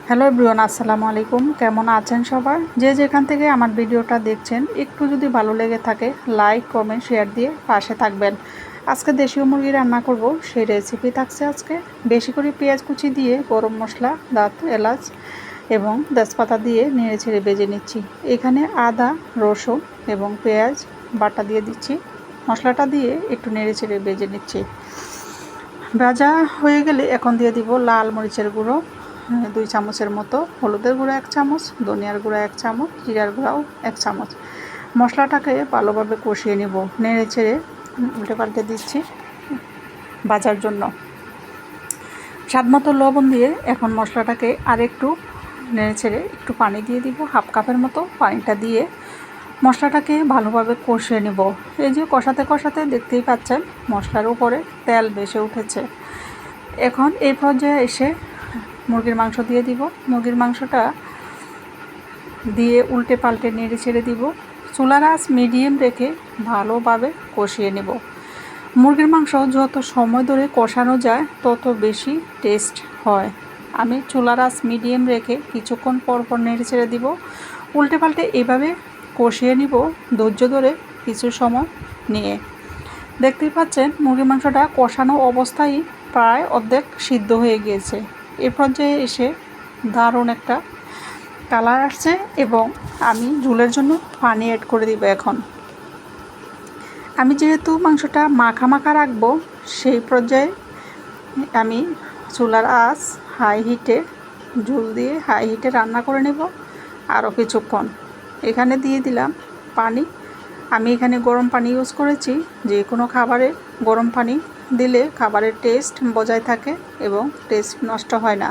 Hello everyone, আসসালামু আলাইকুম। কেমন আছেন সবাই? যে যেখান থেকে আমার ভিডিওটা দেখছেন, একটু যদি ভালো লেগে থাকে লাইক কমেন্ট শেয়ার দিয়ে পাশে থাকবেন। আজকে দেশীয় মুরগি রান্না করব, সেই রেসিপি থাকছে আজকে। বেশি করে পেঁয়াজ কুচি দিয়ে গরম মশলা, দাঁত এলাচ এবং তেজপাতা দিয়ে নেড়ে ছেড়ে ভেজে নিচ্ছি। এখানে আদা, রসুন এবং পেঁয়াজ বাটা দিয়ে দিচ্ছি। মশলাটা দিয়ে একটু নেড়ে ছেড়ে ভেজে নিচ্ছি। ভাজা হয়ে গেলে এখন দিয়ে দিব লাল মরিচের গুঁড়ো 2 চামচের মতো, হলুদের গুঁড়ো 1 চামচ, ধনিয়ার গুঁড়ো 1 চামচ, জিরার গুঁড়াও 1 চামচ। মশলাটাকে ভালোভাবে কষিয়ে নেব। নেড়ে চেড়ে উল্টে পাল্টে দিচ্ছি ভাজার জন্য। স্বাদমতো লবণ দিয়ে এখন মশলাটাকে আরেকটু নেড়ে চেড়ে একটু পানি দিয়ে দিব, হাফ কাপের মতো পানিটা দিয়ে মশলাটাকে ভালোভাবে কষিয়ে নেব। এই যে কষাতে কষাতে দেখতেই পাচ্ছেন মশলার উপরে তেল ভেসে উঠেছে। এখন এই পর্যায়ে এসে মুরগির মাংস দিয়ে দিব। মুরগির মাংসটা দিয়ে উল্টে পাল্টে নেড়ে ছেড়ে দিব। চুলার আঁচ মিডিয়াম রেখে ভালোভাবে কষিয়ে নেব। মুরগির মাংস যত সময় ধরে কষানো যায় তত বেশি টেস্ট হয়। আমি চুলার আঁচ মিডিয়াম রেখে কিছুক্ষণ পর পর নেড়ে ছেড়ে দিব। উল্টে পাল্টে এইভাবে কষিয়ে নিব ধৈর্য ধরে কিছু সময় নিয়ে। দেখতেই পাচ্ছেন মুরগির মাংসটা কষানো অবস্থায় প্রায় অর্ধেক সিদ্ধ হয়ে গিয়েছে। এ পর্যায়ে এসে দারুণ একটা কালার আসছে এবং আমি ঝোলের জন্য পানি অ্যাড করে দিব। এখন আমি যেহেতু মাংসটা মাখা মাখা রাখবো, সেই পর্যায়ে আমি চুলার আঁচ হাই হিটে ঝোল দিয়ে হাই হিটে রান্না করে নেব আরও কিছুক্ষণ। এখানে দিয়ে দিলাম পানি। আমি এখানে গরম পানি ইউজ করেছি। যে কোনো খাবারে গরম পানি দিলে খাবারের টেস্ট বজায় থাকে এবং টেস্ট নষ্ট হয় না।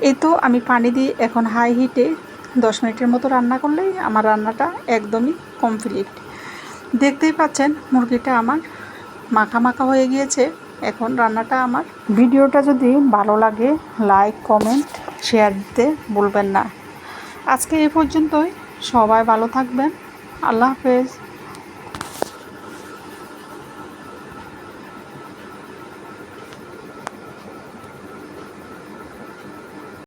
এই তো আমি পানি দিয়ে এখন হাই হিটে 10 মিনিটের মতো রান্না করলেই আমার রান্নাটা একদমই কমপ্লিট। দেখতেই পাচ্ছেন মুরগিটা আমার মাখা মাখা হয়ে গিয়েছে। এখন রান্নাটা আমার। ভিডিওটা যদি ভালো লাগে লাইক কমেন্ট শেয়ার দিতে ভুলবেন না। আজকে এই পর্যন্তই। সবাই ভালো থাকবেন। আল্লাহ হাফেজ।